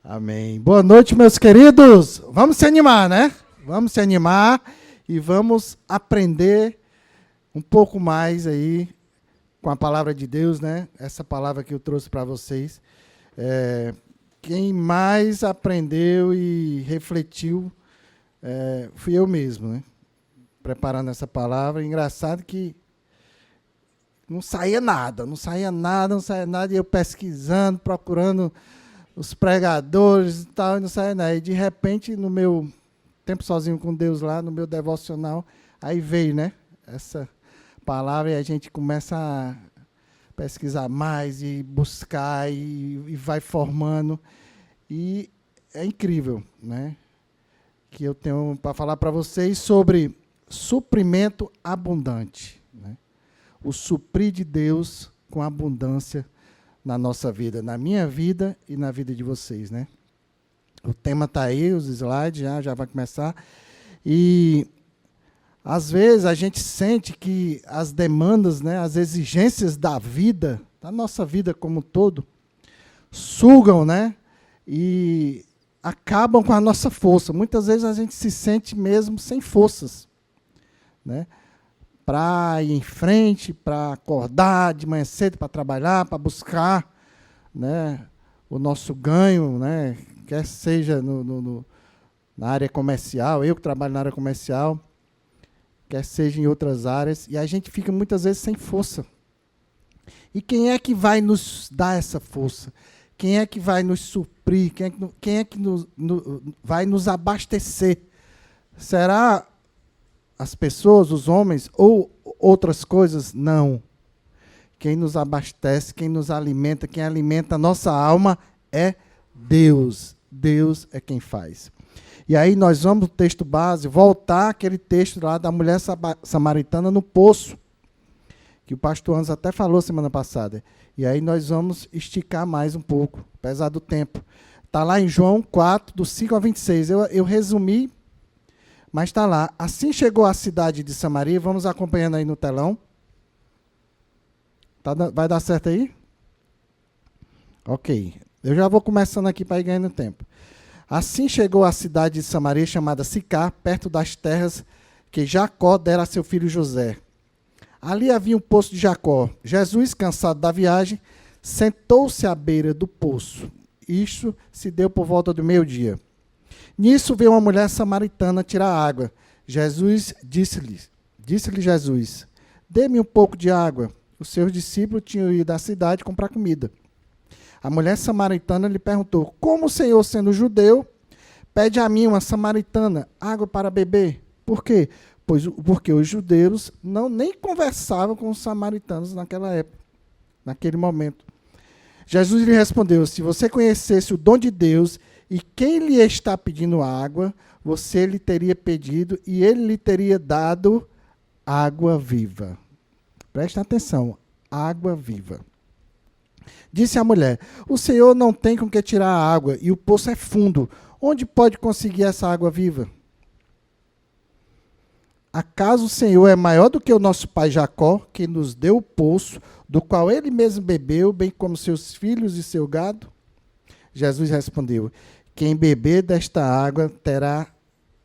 Amém. Boa noite, meus queridos. Vamos se animar, né? Vamos se animar e vamos aprender um pouco mais aí com a palavra de Deus, né? Essa palavra que eu trouxe para vocês. Quem mais aprendeu e refletiu fui eu mesmo, né? Preparando essa palavra. Engraçado que não saía nada, e eu pesquisando, procurando os pregadores e tal, e não saía nada. E de repente, no meu tempo sozinho com Deus lá, no meu devocional, aí veio, né, essa palavra e a gente começa a pesquisar mais e buscar e vai formando. E é incrível, né, que eu tenho para falar para vocês sobre suprimento abundante, né? O suprir de Deus com abundância na nossa vida, na minha vida e na vida de vocês, né? O tema está aí, os slides já vai começar. E às vezes a gente sente que as demandas, né, as exigências da vida, da nossa vida como um todo, sugam, né? E acabam com a nossa força. Muitas vezes a gente se sente mesmo sem forças, né? Para ir em frente, para acordar de manhã cedo, para trabalhar, para buscar, né, o nosso ganho, né, quer seja na área comercial, eu que trabalho na área comercial, quer seja em outras áreas, e a gente fica muitas vezes sem força. E quem é que vai nos dar essa força? Quem é que vai nos suprir? Quem é que vai nos abastecer? Será as pessoas, os homens, ou outras coisas? Não. Quem nos abastece, quem nos alimenta, quem alimenta a nossa alma é Deus. Deus é quem faz. E aí nós vamos no texto base, voltar àquele texto lá da mulher samaritana no poço, que o pastor Anderson até falou semana passada. E aí nós vamos esticar mais um pouco, apesar do tempo. Está lá em João 4, do 5 ao 26. Eu resumi, mas está lá. Assim chegou à cidade de Samaria, vamos acompanhando aí no telão. Vai dar certo aí? Ok. Eu já vou começando aqui para ir ganhando tempo. Assim chegou à cidade de Samaria, chamada Sicar, perto das terras que Jacó dera a seu filho José. Ali havia um poço de Jacó. Jesus, cansado da viagem, sentou-se à beira do poço. Isto se deu por volta do meio-dia. Nisso veio uma mulher samaritana tirar água. Jesus disse-lhe Jesus, dê-me um pouco de água. Os seus discípulos tinham ido à cidade comprar comida. A mulher samaritana lhe perguntou, como o Senhor, sendo judeu, pede a mim, uma samaritana, água para beber? Por quê? Porque os judeus nem conversavam com os samaritanos naquela época, naquele momento. Jesus lhe respondeu, se você conhecesse o dom de Deus e quem lhe está pedindo água, você lhe teria pedido e ele lhe teria dado água viva. Presta atenção, água viva. Disse a mulher, o Senhor não tem com que tirar a água e o poço é fundo. Onde pode conseguir essa água viva? Acaso o Senhor é maior do que o nosso pai Jacó, que nos deu o poço, do qual ele mesmo bebeu, bem como seus filhos e seu gado? Jesus respondeu, quem beber desta água terá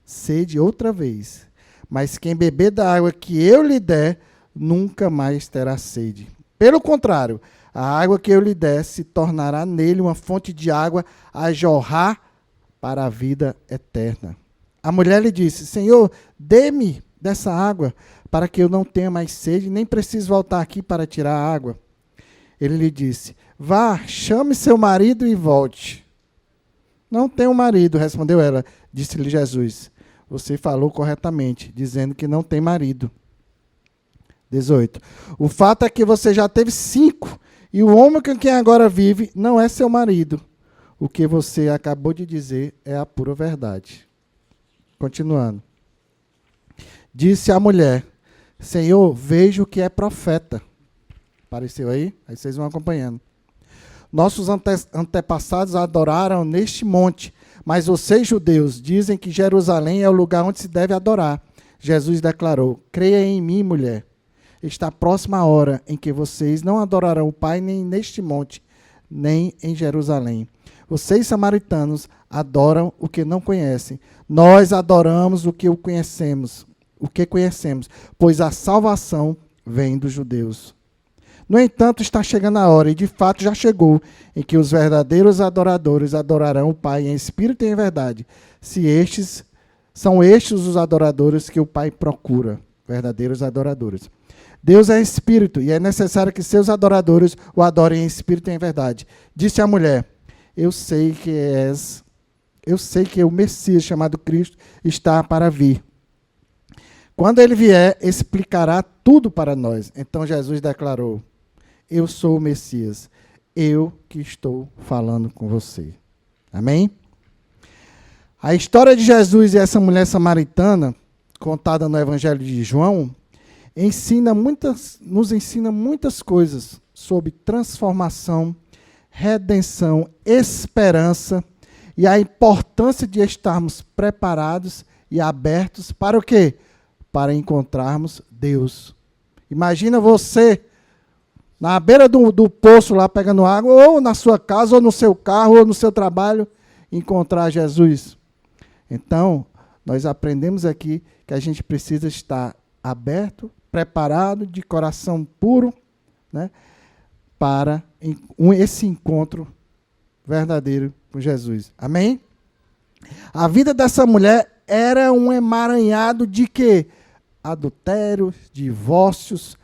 sede outra vez, mas quem beber da água que eu lhe der, nunca mais terá sede. Pelo contrário, a água que eu lhe der se tornará nele uma fonte de água a jorrar para a vida eterna. A mulher lhe disse, Senhor, dê-me dessa água, para que eu não tenha mais sede, nem preciso voltar aqui para tirar a água. Ele lhe disse, vá, chame seu marido e volte. Não tenho marido, respondeu ela. Disse-lhe Jesus, você falou corretamente, dizendo que não tem marido. 18. O fato é que você já teve 5, e o homem com quem agora vive não é seu marido. O que você acabou de dizer é a pura verdade. Continuando. Disse a mulher, Senhor, vejo que é profeta. Apareceu aí? Aí vocês vão acompanhando. Nossos antepassados adoraram neste monte, mas vocês, judeus, dizem que Jerusalém é o lugar onde se deve adorar. Jesus declarou, creia em mim, mulher. Está próxima a hora em que vocês não adorarão o Pai nem neste monte, nem em Jerusalém. Vocês, samaritanos, adoram o que não conhecem. Nós adoramos o que conhecemos, pois a salvação vem dos judeus. No entanto, está chegando a hora, e de fato já chegou, em que os verdadeiros adoradores adorarão o Pai em espírito e em verdade. São estes os adoradores que o Pai procura, verdadeiros adoradores. Deus é espírito, e é necessário que seus adoradores o adorem em espírito e em verdade. Disse a mulher: eu sei que o Messias, chamado Cristo, está para vir. Quando ele vier, explicará tudo para nós. Então Jesus declarou: eu sou o Messias, eu que estou falando com você. Amém? A história de Jesus e essa mulher samaritana, contada no Evangelho de João, nos ensina muitas coisas sobre transformação, redenção, esperança e a importância de estarmos preparados e abertos para o quê? Para encontrarmos Deus. Imagina você na beira do poço lá pegando água, ou na sua casa, ou no seu carro, ou no seu trabalho, encontrar Jesus. Então, nós aprendemos aqui que a gente precisa estar aberto, preparado, de coração puro, né, para esse encontro verdadeiro com Jesus. Amém? A vida dessa mulher era um emaranhado de quê? Adultérios, divórcios,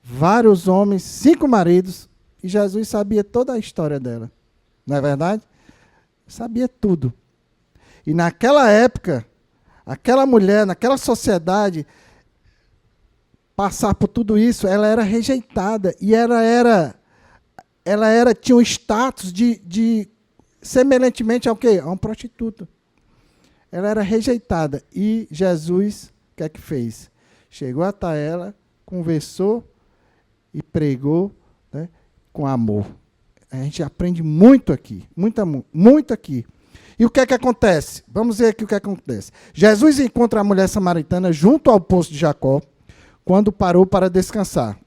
vários homens, 5 maridos, e Jesus sabia toda a história dela. Não é verdade? Sabia tudo. E naquela época, aquela mulher, naquela sociedade, passar por tudo isso, ela era rejeitada. E ela tinha um status de semelhantemente ao quê? A um prostituto. Ela era rejeitada. E Jesus, o que é que fez? Chegou até ela, conversou e pregou, né, com amor. A gente aprende muito aqui, muito aqui. E o que é que acontece? Vamos ver aqui o que acontece. Jesus encontra a mulher samaritana junto ao poço de Jacó, quando parou para descansar.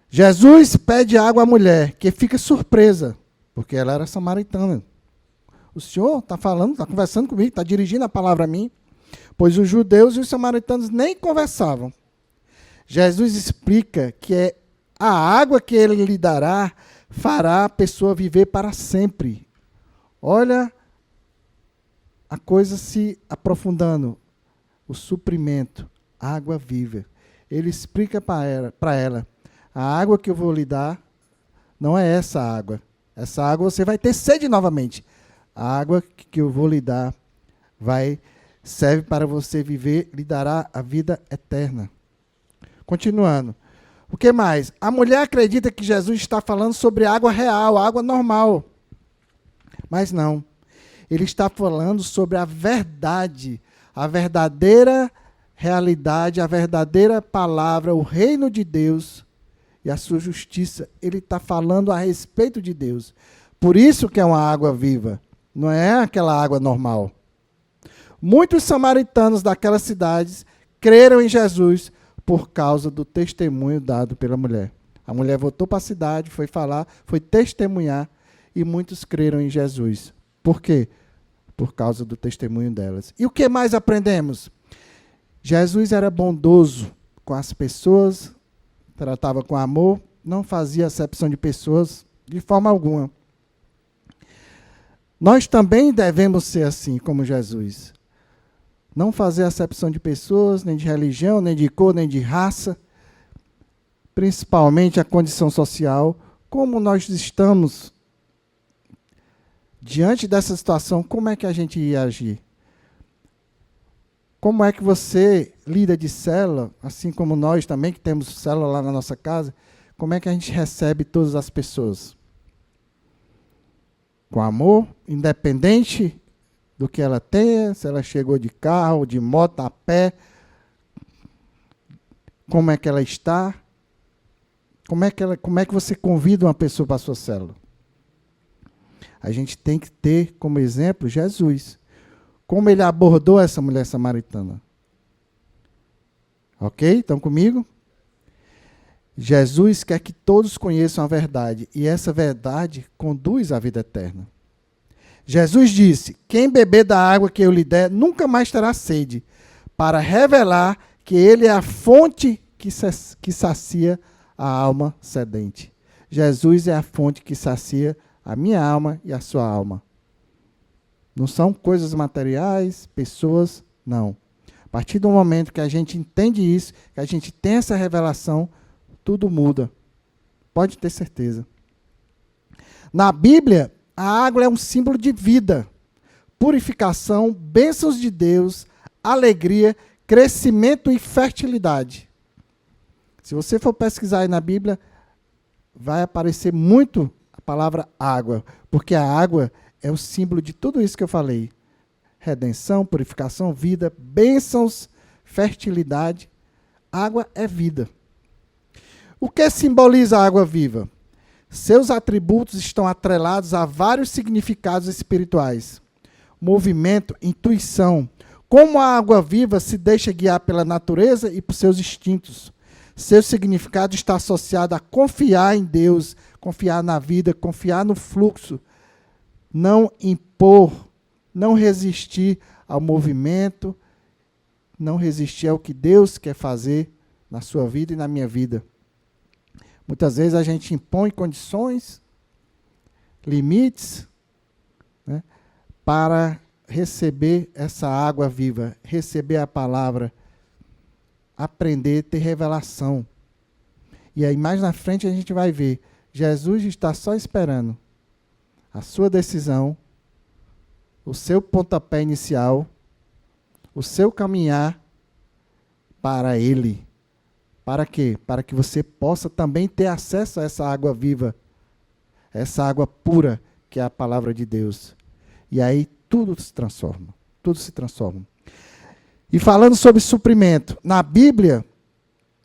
Jesus pede água à mulher, que fica surpresa, porque ela era samaritana. O senhor está falando, está conversando comigo, está dirigindo a palavra a mim, pois os judeus e os samaritanos nem conversavam. Jesus explica que é a água que ele lhe dará fará a pessoa viver para sempre. Olha a coisa se aprofundando. O suprimento, água viva. Ele explica para ela, a água que eu vou lhe dar não é essa água. Essa água você vai ter sede novamente. A água que eu vou lhe dar serve para você viver, lhe dará a vida eterna. Continuando. O que mais? A mulher acredita que Jesus está falando sobre água real, água normal. Mas não. Ele está falando sobre a verdade, a verdadeira realidade, a verdadeira palavra, o reino de Deus e a sua justiça. Ele está falando a respeito de Deus. Por isso que é uma água viva. Não é aquela água normal. Muitos samaritanos daquelas cidades creram em Jesus por causa do testemunho dado pela mulher. A mulher voltou para a cidade, foi falar, foi testemunhar, e muitos creram em Jesus. Por quê? Por causa do testemunho delas. E o que mais aprendemos? Jesus era bondoso com as pessoas, tratava com amor, não fazia acepção de pessoas de forma alguma. Nós também devemos ser assim como Jesus. Não fazer acepção de pessoas, nem de religião, nem de cor, nem de raça, principalmente a condição social. Como nós estamos diante dessa situação, como é que a gente ia agir? Como é que você lida de célula, assim como nós também, que temos célula lá na nossa casa, como é que a gente recebe todas as pessoas? Com amor, independente do que ela tenha, se ela chegou de carro, de moto, a pé, como é que ela está, como é que você convida uma pessoa para a sua célula? A gente tem que ter como exemplo Jesus. Como ele abordou essa mulher samaritana. Ok? Estão comigo? Jesus quer que todos conheçam a verdade, e essa verdade conduz à vida eterna. Jesus disse: quem beber da água que eu lhe der, nunca mais terá sede, para revelar que ele é a fonte que sacia a alma sedente. Jesus é a fonte que sacia a minha alma e a sua alma. Não são coisas materiais, pessoas, não. A partir do momento que a gente entende isso, que a gente tem essa revelação, tudo muda. Pode ter certeza. Na Bíblia, a água é um símbolo de vida, purificação, bênçãos de Deus, alegria, crescimento e fertilidade. Se você for pesquisar aí na Bíblia, vai aparecer muito a palavra água, porque a água é o símbolo de tudo isso que eu falei. Redenção, purificação, vida, bênçãos, fertilidade. Água é vida. O que simboliza a água viva? Seus atributos estão atrelados a vários significados espirituais. Movimento, intuição. Como a água viva se deixa guiar pela natureza e por seus instintos. Seu significado está associado a confiar em Deus, confiar na vida, confiar no fluxo. Não impor, não resistir ao movimento, não resistir ao que Deus quer fazer na sua vida e na minha vida. Muitas vezes a gente impõe condições, limites, né, para receber essa água viva, receber a palavra, aprender, ter revelação. E aí mais na frente a gente vai ver, Jesus está só esperando a sua decisão, o seu pontapé inicial, o seu caminhar para Ele. Para quê? Para que você possa também ter acesso a essa água viva, essa água pura, que é a palavra de Deus. E aí tudo se transforma. Tudo se transforma. E falando sobre suprimento, na Bíblia,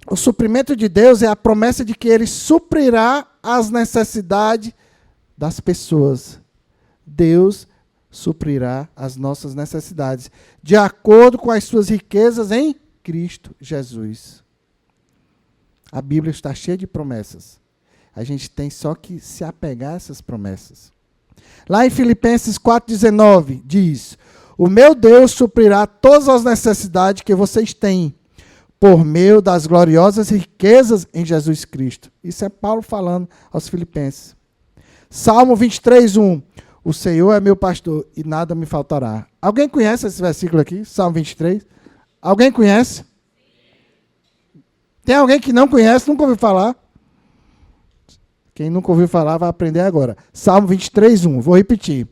o suprimento de Deus é a promessa de que Ele suprirá as necessidades das pessoas. Deus suprirá as nossas necessidades, de acordo com as suas riquezas em Cristo Jesus. A Bíblia está cheia de promessas. A gente tem só que se apegar a essas promessas. Lá em Filipenses 4,19 diz: o meu Deus suprirá todas as necessidades que vocês têm, por meio das gloriosas riquezas em Jesus Cristo. Isso é Paulo falando aos Filipenses. Salmo 23:1. O Senhor é meu pastor e nada me faltará. Alguém conhece esse versículo aqui? Salmo 23? Alguém conhece? Tem alguém que não conhece, nunca ouviu falar? Quem nunca ouviu falar vai aprender agora. Salmo 23:1. Vou repetir.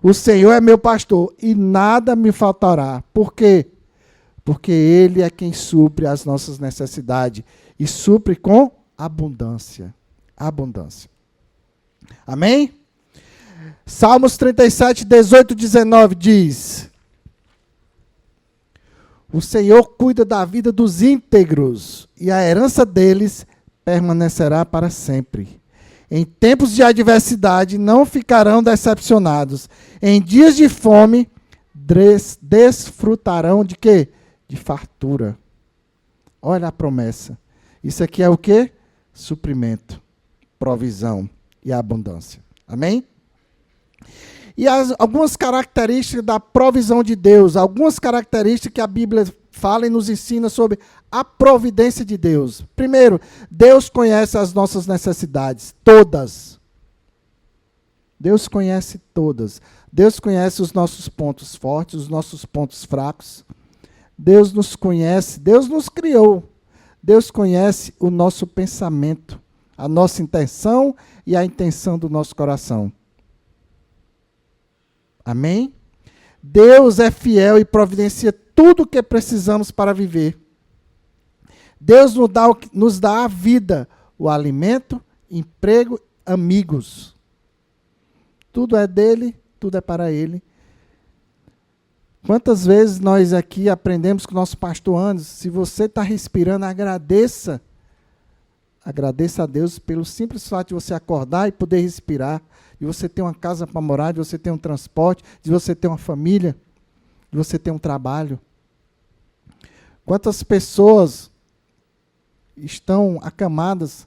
O Senhor é meu pastor e nada me faltará. Por quê? Porque Ele é quem supre as nossas necessidades e supre com abundância. Abundância. Amém? Salmos 37, 18, 19 diz: o Senhor cuida da vida dos íntegros e a herança deles permanecerá para sempre. Em tempos de adversidade não ficarão decepcionados. Em dias de fome desfrutarão de quê? De fartura. Olha a promessa. Isso aqui é o quê? Suprimento, provisão e abundância. Amém? E algumas características da provisão de Deus, algumas características que a Bíblia fala e nos ensina sobre a providência de Deus. Primeiro, Deus conhece as nossas necessidades, todas. Deus conhece todas. Deus conhece os nossos pontos fortes, os nossos pontos fracos. Deus nos conhece, Deus nos criou. Deus conhece o nosso pensamento, a nossa intenção e a intenção do nosso coração. Amém? Deus é fiel e providencia tudo o que precisamos para viver. Deus nos dá a vida, o alimento, emprego, amigos. Tudo é dele, tudo é para ele. Quantas vezes nós aqui aprendemos com o nosso pastor Anderson, se você está respirando, agradeça. Agradeça a Deus pelo simples fato de você acordar e poder respirar, de você ter uma casa para morar, de você ter um transporte, de você ter uma família, de você ter um trabalho. Quantas pessoas estão acamadas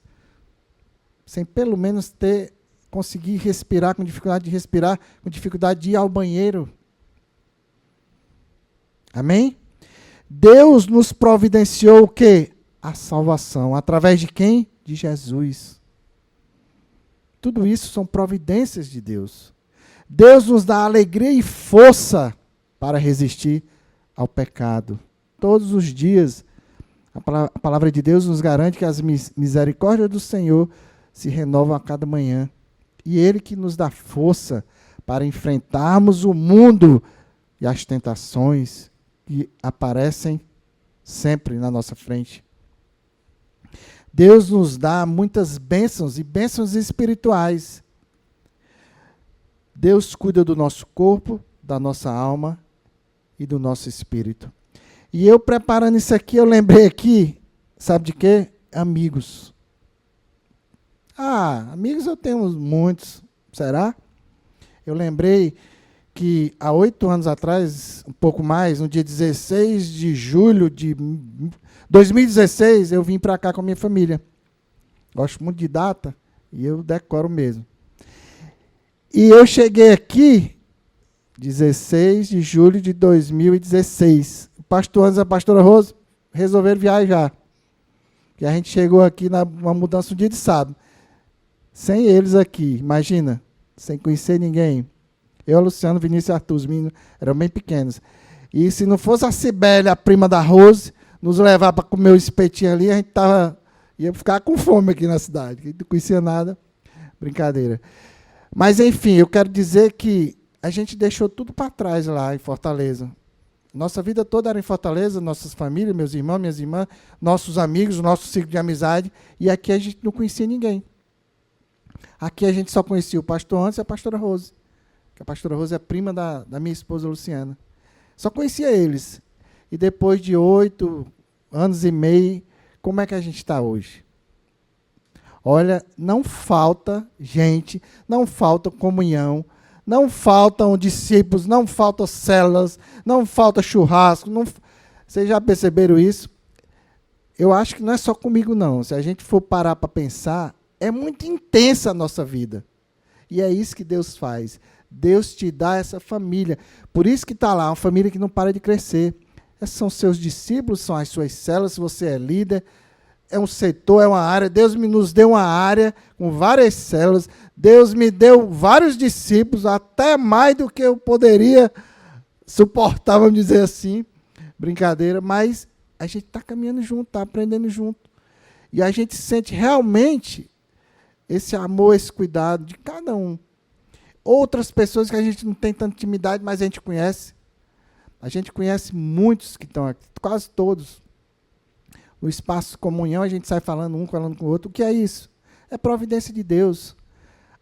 sem pelo menos conseguir respirar, com dificuldade de respirar, com dificuldade de ir ao banheiro. Amém? Deus nos providenciou o quê? A salvação. Através de quem? De Jesus. Tudo isso são providências de Deus. Deus nos dá alegria e força para resistir ao pecado. Todos os dias, a palavra de Deus nos garante que as misericórdias do Senhor se renovam a cada manhã. E Ele que nos dá força para enfrentarmos o mundo e as tentações que aparecem sempre na nossa frente. Deus nos dá muitas bênçãos e bênçãos espirituais. Deus cuida do nosso corpo, da nossa alma e do nosso espírito. E eu preparando isso aqui, eu lembrei aqui, sabe de quê? Amigos. Amigos eu tenho muitos, será? Eu lembrei que há 8 anos atrás, um pouco mais, no dia 16 de julho de 2016, eu vim para cá com a minha família. Gosto muito de data e eu decoro mesmo. E eu cheguei aqui, 16 de julho de 2016. O pastor Anderson e a pastora Rose resolveram viajar. E a gente chegou aqui numa mudança no dia de sábado. Sem eles aqui, imagina, sem conhecer ninguém. Eu, Luciano, Vinícius e Arthur, os meninos eram bem pequenos. E se não fosse a Cibele, a prima da Rose, nos levar para comer o espetinho ali, a gente ia ficar com fome aqui na cidade. A gente não conhecia nada. Brincadeira. Mas, enfim, eu quero dizer que a gente deixou tudo para trás lá em Fortaleza. Nossa vida toda era em Fortaleza, nossas famílias, meus irmãos, minhas irmãs, nossos amigos, nosso ciclo de amizade. E aqui a gente não conhecia ninguém. Aqui a gente só conhecia o pastor Anderson e a pastora Rose. Que a pastora Rose é prima da minha esposa Luciana. Só conhecia eles. E depois de 8 anos e meio, como é que a gente está hoje? Olha, não falta gente, não falta comunhão, não faltam discípulos, não faltam células, não falta churrasco. Vocês já perceberam isso? Eu acho que não é só comigo, não. Se a gente for parar para pensar, é muito intensa a nossa vida. E é isso que Deus faz. Deus te dá essa família. Por isso que está lá, uma família que não para de crescer. Esses são seus discípulos, são as suas células, se você é líder, é um setor, é uma área. Deus nos deu uma área com várias células. Deus me deu vários discípulos, até mais do que eu poderia suportar, vamos dizer assim. Brincadeira, mas a gente está caminhando junto, está aprendendo junto. E a gente sente realmente esse amor, esse cuidado de cada um. Outras pessoas que a gente não tem tanta intimidade, mas a gente conhece. A gente conhece muitos que estão aqui, quase todos. No espaço de comunhão, a gente sai falando um, falando com o outro. O que é isso? É providência de Deus.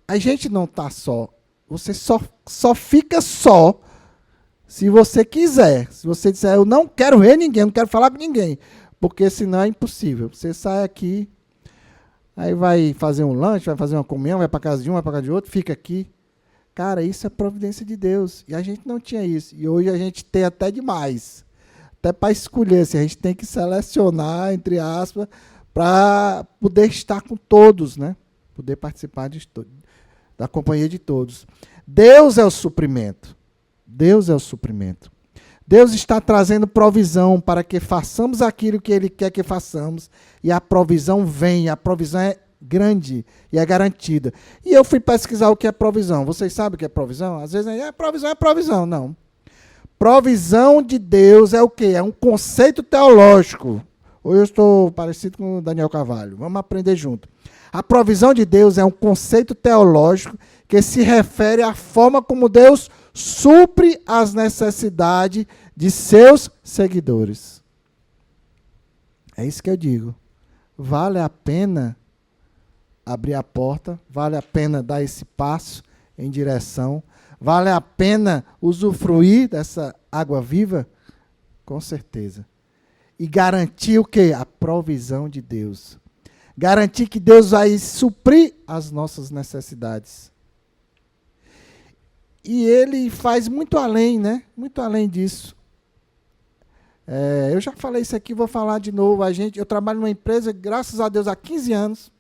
A gente não está só. Você só fica só se você quiser. Se você disser, eu não quero ver ninguém, não quero falar com ninguém. Porque senão é impossível. Você sai aqui, aí vai fazer um lanche, vai fazer uma comunhão, vai para casa de um, vai para casa de outro, fica aqui. Cara, isso é providência de Deus. E a gente não tinha isso. E hoje a gente tem até demais. Até para escolher, assim, a gente tem que selecionar, entre aspas, para poder estar com todos, né? Poder participar da companhia de todos. Deus é o suprimento. Deus é o suprimento. Deus está trazendo provisão para que façamos aquilo que Ele quer que façamos. E a provisão vem, a provisão é grande e é garantida. E eu fui pesquisar o que é provisão. Vocês sabem o que é provisão? Às vezes é provisão. Não. Provisão de Deus é o quê? É um conceito teológico. Hoje eu estou parecido com o Daniel Carvalho. Vamos aprender junto. A provisão de Deus é um conceito teológico que se refere à forma como Deus supre as necessidades de seus seguidores. É isso que eu digo. Vale a pena abrir a porta, vale a pena dar esse passo em direção, vale a pena usufruir dessa água viva? Com certeza. E garantir o quê? A provisão de Deus. Garantir que Deus vai suprir as nossas necessidades. E Ele faz muito além, né? Muito além disso. Eu já falei isso aqui, vou falar de novo. Eu trabalho numa empresa, graças a Deus, há 15 anos.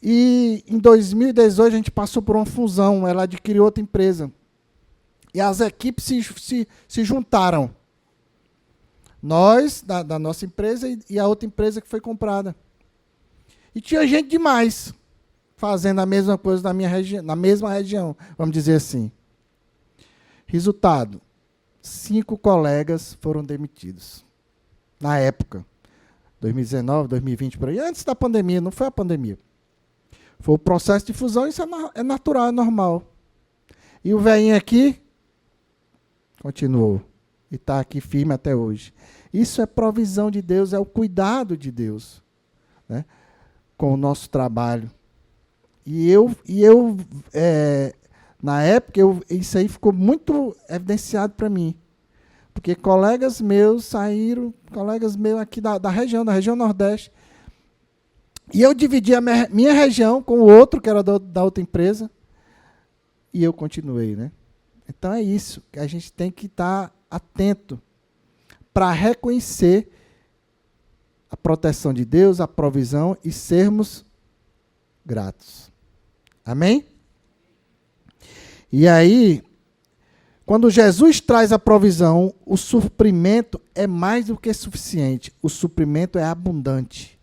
E em 2018 a gente passou por uma fusão, ela adquiriu outra empresa. E as equipes se juntaram. Nós, da nossa empresa, e a outra empresa que foi comprada. E tinha gente demais fazendo a mesma coisa na mesma região, vamos dizer assim. Resultado, 5 colegas foram demitidos. Na época, 2019, 2020, por aí, antes da pandemia, não foi a pandemia. Foi o processo de fusão, isso é natural, é normal. E o velhinho aqui continuou. E está aqui firme até hoje. Isso é provisão de Deus, é o cuidado de Deus, né, com o nosso trabalho. Na época, isso aí ficou muito evidenciado para mim. Porque colegas meus saíram, colegas meus aqui da região Nordeste, e eu dividi a minha região com o outro, que era da outra empresa, e eu continuei, né? Então é isso, que a gente tem que estar atento para reconhecer a proteção de Deus, a provisão e sermos gratos. Amém? E aí, quando Jesus traz a provisão, o suprimento é mais do que suficiente. O suprimento é abundante.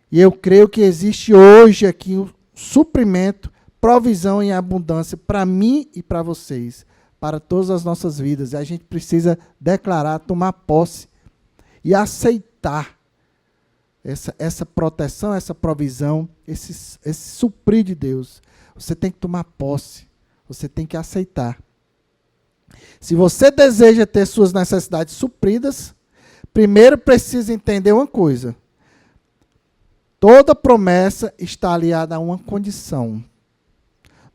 E eu creio que existe hoje aqui um suprimento, provisão em abundância para mim e para vocês, para todas as nossas vidas. E a gente precisa declarar, tomar posse e aceitar essa proteção, essa provisão, esse suprir de Deus. Você tem que tomar posse, você tem que aceitar. Se você deseja ter suas necessidades supridas, primeiro precisa entender uma coisa. Toda promessa está aliada a uma condição.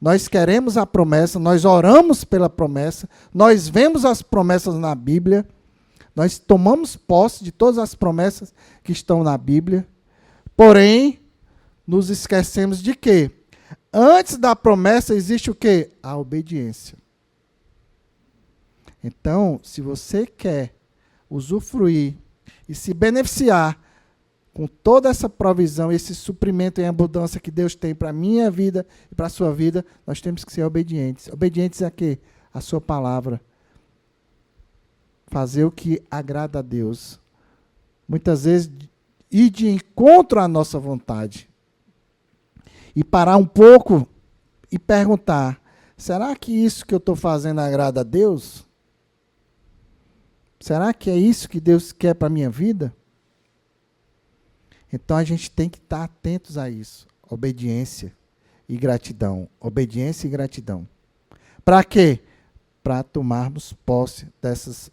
Nós queremos a promessa, nós oramos pela promessa, nós vemos as promessas na Bíblia, nós tomamos posse de todas as promessas que estão na Bíblia, porém, nos esquecemos de que antes da promessa existe o quê? A obediência. Então, se você quer usufruir e se beneficiar com toda essa provisão, esse suprimento em abundância que Deus tem para a minha vida e para a sua vida, nós temos que ser obedientes. Obedientes a quê? A sua palavra. Fazer o que agrada a Deus. Muitas vezes, ir de encontro à nossa vontade. E parar um pouco e perguntar, será que isso que eu estou fazendo agrada a Deus? Será que é isso que Deus quer para a minha vida? Então a gente tem que estar atentos a isso. Obediência e gratidão. Obediência e gratidão. Para quê? Para tomarmos posse dessas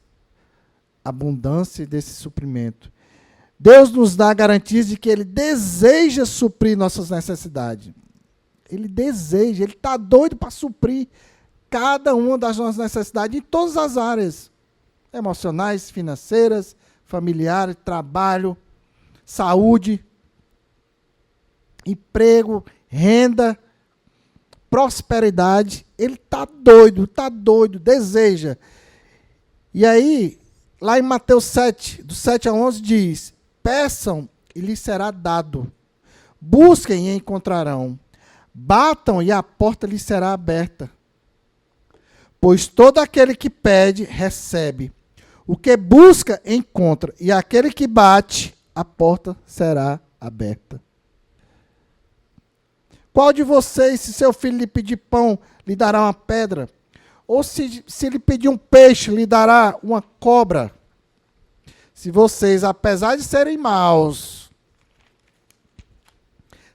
abundância e desse suprimento. Deus nos dá garantias de que Ele deseja suprir nossas necessidades. Ele deseja, Ele está doido para suprir cada uma das nossas necessidades em todas as áreas. Emocionais, financeiras, familiares, trabalho, saúde, emprego, renda, prosperidade. Ele está doido, deseja. E aí, lá em Mateus 7, do 7 a 11, diz, peçam e lhes será dado, busquem e encontrarão, batam e a porta lhes será aberta. Pois todo aquele que pede, recebe. O que busca, encontra. E aquele que bate, a porta será aberta. Qual de vocês, se seu filho lhe pedir pão, lhe dará uma pedra? Ou se lhe pedir um peixe, lhe dará uma cobra? Se vocês, apesar de serem maus,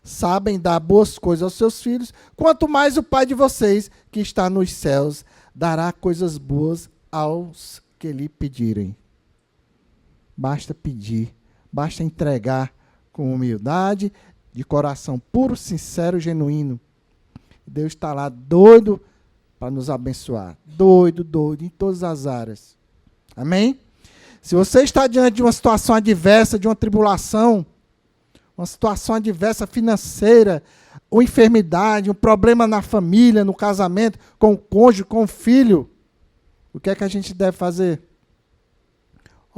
sabem dar boas coisas aos seus filhos, quanto mais o Pai de vocês, que está nos céus, dará coisas boas aos que lhe pedirem. Basta pedir, basta entregar com humildade, de coração puro, sincero, genuíno. Deus está lá doido para nos abençoar. Doido, em todas as áreas. Amém? Se você está diante de uma situação adversa, de uma tribulação, uma situação adversa financeira, ou enfermidade, um problema na família, no casamento, com o cônjuge, com o filho, o que é que a gente deve fazer?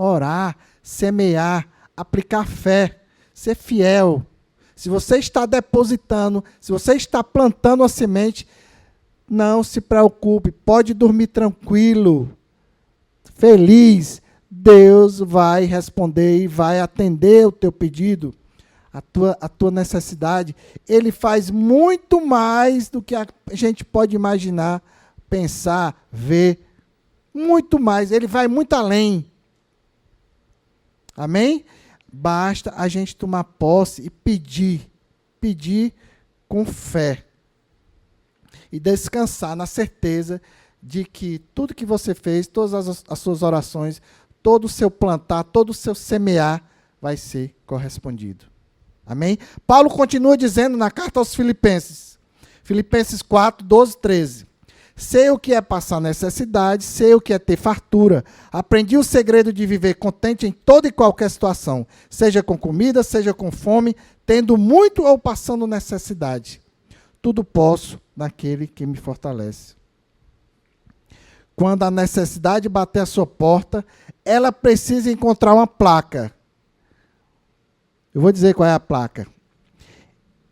orar, semear, aplicar fé, ser fiel. Se você está depositando, se você está plantando a semente, não se preocupe, pode dormir tranquilo, feliz. Deus vai responder e vai atender o teu pedido, a tua necessidade. Ele faz muito mais do que a gente pode imaginar, pensar, ver. Muito mais, ele vai muito além. Amém? Basta a gente tomar posse e pedir com fé. E descansar na certeza de que tudo que você fez, todas as suas orações, todo o seu plantar, todo o seu semear vai ser correspondido. Amém? Paulo continua dizendo na carta aos Filipenses, Filipenses 4, 12, 13. Sei o que é passar necessidade, sei o que é ter fartura. Aprendi o segredo de viver contente em toda e qualquer situação, seja com comida, seja com fome, tendo muito ou passando necessidade. Tudo posso naquele que me fortalece. Quando a necessidade bater à sua porta, ela precisa encontrar uma placa. Eu vou dizer qual é a placa.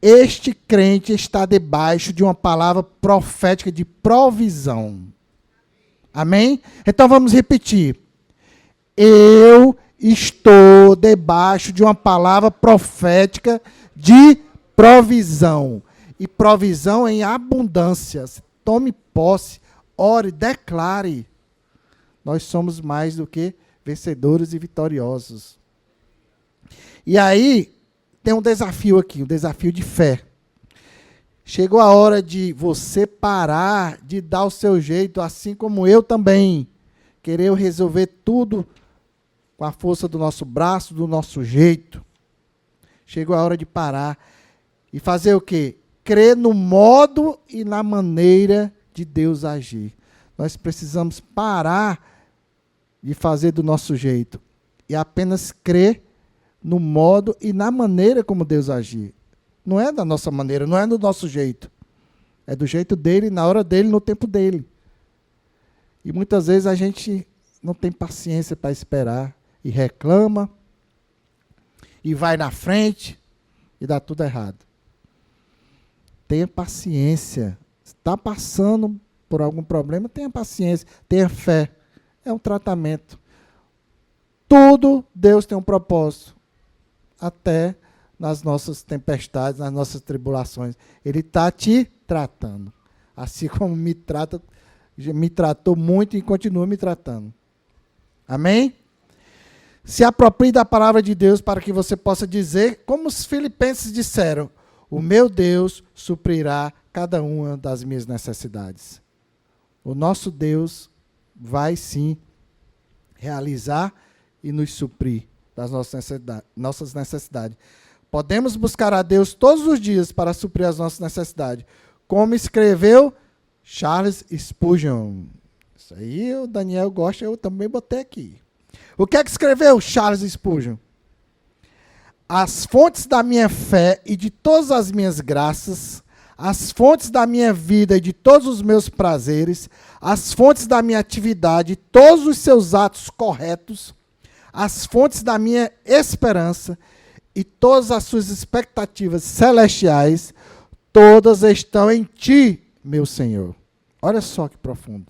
Este crente está debaixo de uma palavra profética de provisão. Amém? Então vamos repetir. Eu estou debaixo de uma palavra profética de provisão. E provisão em abundância. Tome posse, ore, declare. Nós somos mais do que vencedores e vitoriosos. E aí, tem um desafio aqui, um desafio de fé. Chegou a hora de você parar de dar o seu jeito, assim como eu também. Querer resolver tudo com a força do nosso braço, do nosso jeito. Chegou a hora de parar e fazer o quê? Crer no modo e na maneira de Deus agir. Nós precisamos parar de fazer do nosso jeito e apenas crer no modo e na maneira como Deus agir. Não é da nossa maneira, não é do nosso jeito. É do jeito dele, na hora dele, no tempo dele. E muitas vezes a gente não tem paciência para esperar e reclama e vai na frente e dá tudo errado. Tenha paciência. Se está passando por algum problema, tenha paciência, tenha fé. É um tratamento. Tudo Deus tem um propósito. Até nas nossas tempestades, nas nossas tribulações. Ele está te tratando. Assim como me tratou muito e continua me tratando. Amém? Se aproprie da palavra de Deus para que você possa dizer, como os filipenses disseram, o meu Deus suprirá cada uma das minhas necessidades. O nosso Deus vai sim realizar e nos suprir das nossas necessidades. Podemos buscar a Deus todos os dias para suprir as nossas necessidades. Como escreveu Charles Spurgeon. Isso aí o Daniel gosta, eu também botei aqui. O que é que escreveu Charles Spurgeon? As fontes da minha fé e de todas as minhas graças, as fontes da minha vida e de todos os meus prazeres, as fontes da minha atividade, todos os seus atos corretos, as fontes da minha esperança e todas as suas expectativas celestiais, todas estão em ti, meu Senhor. Olha só que profundo.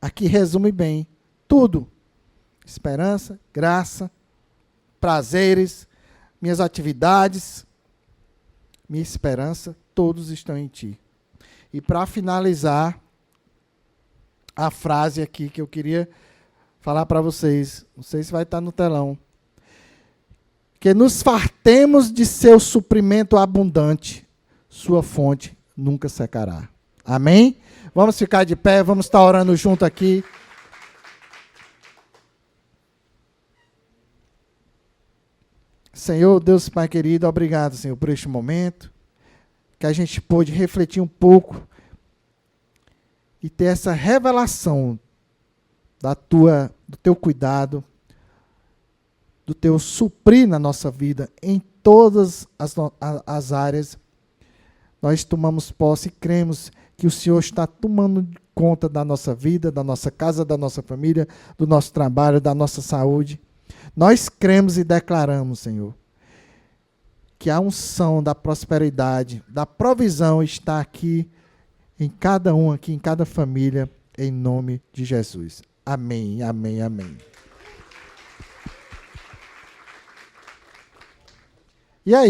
Aqui resume bem tudo. Esperança, graça, prazeres, minhas atividades, minha esperança, todos estão em ti. E para finalizar, a frase aqui que eu queria falar para vocês, não sei se vai estar no telão, que nos fartemos de seu suprimento abundante, sua fonte nunca secará. Amém? Vamos ficar de pé, vamos estar orando junto aqui. Senhor, Deus Pai querido, obrigado, Senhor, por este momento, que a gente pôde refletir um pouco e ter essa revelação do teu cuidado, do teu suprir na nossa vida, em todas as áreas. Nós tomamos posse e cremos que o Senhor está tomando conta da nossa vida, da nossa casa, da nossa família, do nosso trabalho, da nossa saúde. Nós cremos e declaramos, Senhor, que a unção da prosperidade, da provisão está aqui em cada um, aqui em cada família, em nome de Jesus. Amém, amém, amém. E aí?